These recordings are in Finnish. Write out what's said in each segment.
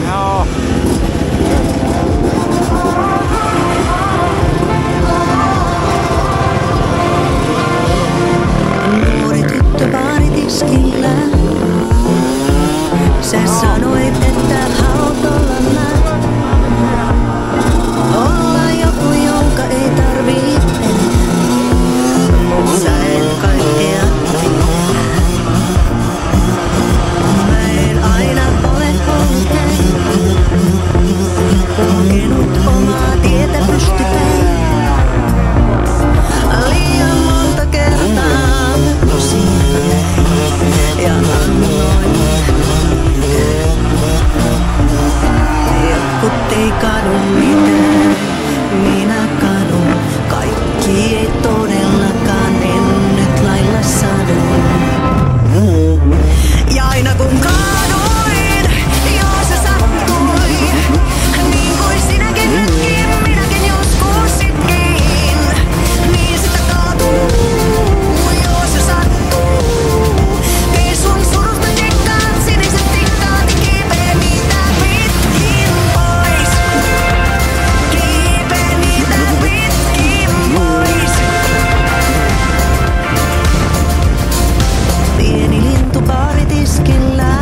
Joo. Nuori tyttö baaritiskillä. Sä sanoit, että haluat olla mä. Olla joku, jonka ei tarvii pelätä. Mut sä et kaikkea tiedä. Mä en aina ole ollut näin. Kokenut omaa tietä pystypäin. Liian monta kertaa tosin ja annoin. Jotkut ei kadu mitään, minä kadun. Kaikki ei todellakaan, en nyt lailla sano. Ja aina kun kaduin, joo se sattui. Niin kuin sinäkin nytkin, minäkin joskus sitkin. Niin sitä kaatuu, joo se sattuu. Tee sun surusta kekkaat, siniset tikkaat ja kiipee niitä pitkin pois. Kiipee niitä pitkin pois. Pieni lintu baaritiskillä.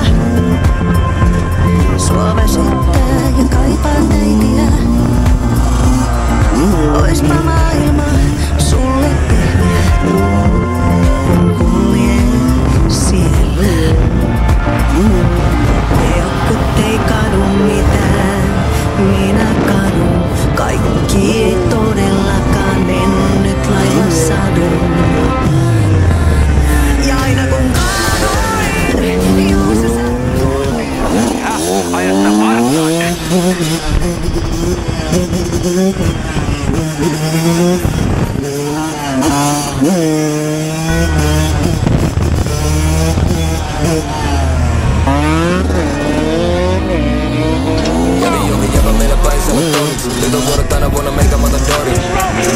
Sua väsyttää ja kaipaat äitiä. Oispa maailma sulle pehmeä. Kulje siellä. Jotkut ei kadu mitään, minä kadun. Kaikki ei todellakaan, en nyt lailla sadun. Ja aina kun kaduin, joo se sattui. Ajasta vartoinen. Joka meillä päin sanotoni. Nyt on vuoro tänä vuonna meikä matadori.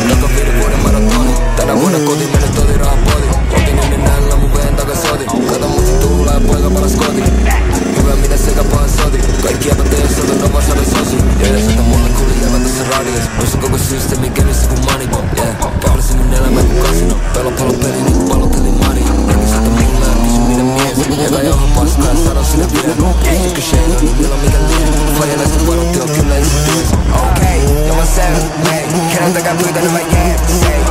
Taka 5 vuoden maratoni. Tänä vuonna koti mennyt oli rahapoti. Otin ennen näillä mun veen takas soti. Kato mut sit tuulaa ja poika palas koti. Hyvä mitä sekä pahan soti. Kaikki jäpät ei oo sotu, no vaan saada sosi. Ja edes että mulle kuuli levä tässä radios. Noissa koko systeemi käynnissä kun Moneyball. Kahlasin mun elämää kun kasino. Pelo peli niinku palotelin Mario. Järki sata mulle ja kysy miten mies. Joka jauha paskaa ja sano sinä vielä. Koska shade on vielä mikä liian. Faija näistä varoitti on kyllä itse tyys. Okei, ja mä sen, hei. Keneltäkään pyytänyt mä jee, sei.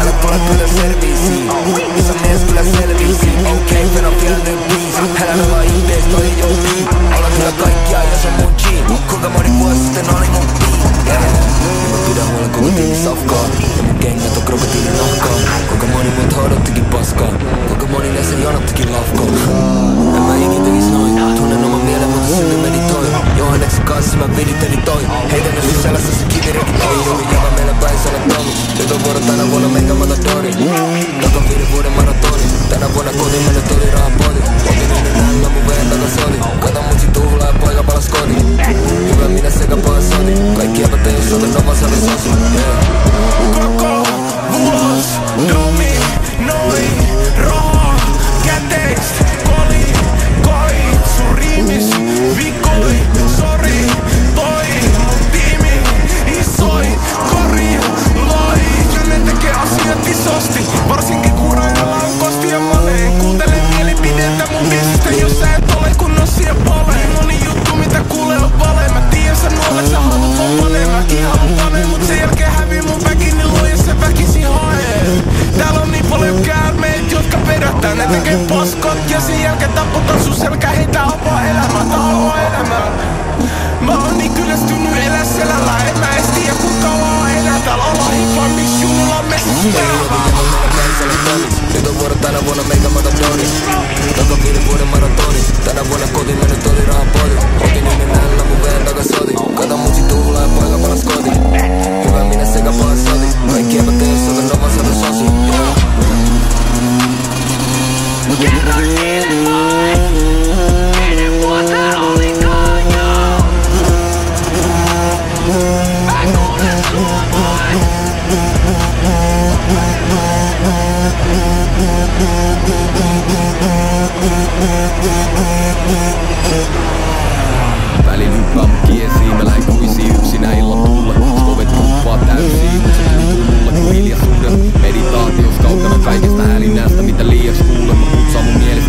Älä tule kyllä serviisiin. Iso mies kyllä selviisiin. Okei, vedän vielä nyt biisi. Älä vaan idees toi joutiin. Olla kyllä kaikkia jos on mun G. Kuinka moni vuosi sitten oli mun beat. Mä pidän huolen koko tiimi safkaa. Ja mun kengät on krokotiilin nahkaa. Kuinka moni mut odottikin paskaa. Kuinka moni näissä jonottikin lafkoon. En mä ikin tekis noin. Tunnen oman mielen mutta silti meditoin. Johanneksen kanssa mä vidittelin toi. Heitän sisällässä se kivirekin toi. Joka meillä päin sanottomi. Nyt on vuoro tänä vuonna meikä matadori. Taka 5 vuoden maratoni. Tänä vuonna koti mennyt oli rahapoti. Otin ennen näillä mun veen takas soti. Kato mut sit tuhlaa ja poika palas koti. Hyvä minä sekä pahan soti. Kaikki jäpät ei oo sotu, no vaan saada sosi. Koko vuos dominoi rahaa käteist kolikoi sun riimis vikoi sori toi mun tiimi isoi kori loi ja ne tekee asiat isosti varsinkin kuuraajalla on kosti ja male kuuntele mielipidettä mun biisistä jos sä et ole kunnossia pale moni juttu mitä kuulee on vale mä tiedän sä nuolet sä haluat vaan pane mäkin haluan pane mut sen jälkeen hävii mun väki niin luo se väkisin hae. Täällä on niin paljon käärmeet, jotka vedättää. Ne tekee paskot ja sen jälkeen tapputaan sun selkä. Heitä avaa elämää, taloa elämää. Mä oon niin kyllästynyt elää selällä. En mä edes tiedä kun kauan elää. Täällä ollaan hippaa, miksi junulla on messissä päähän. Nyt on vuoro tänä vuonna meikä matadori. Taka 5 vuoden maratoni. Tänä vuonna koti mennyt oli rahapoti. Otin ennen näillä mun veen takas soti. Kato mut sit tuhlaa ja poika palas koti. Hyvä minä sekä pahan soti. Kaikki jäpät ei oo sotu, no vaan saada sosi. Välin hyppää mun kiesiin, mä lähin kuisiin yksinä illan tulle. Skovet kuppaa täysiin, mut se tuntuu mulle kuin hiljaisuuden meditaatios kaukana kaikesta hälinästä, mitä liiaks kuulen. Mä kutsaan mun mielestä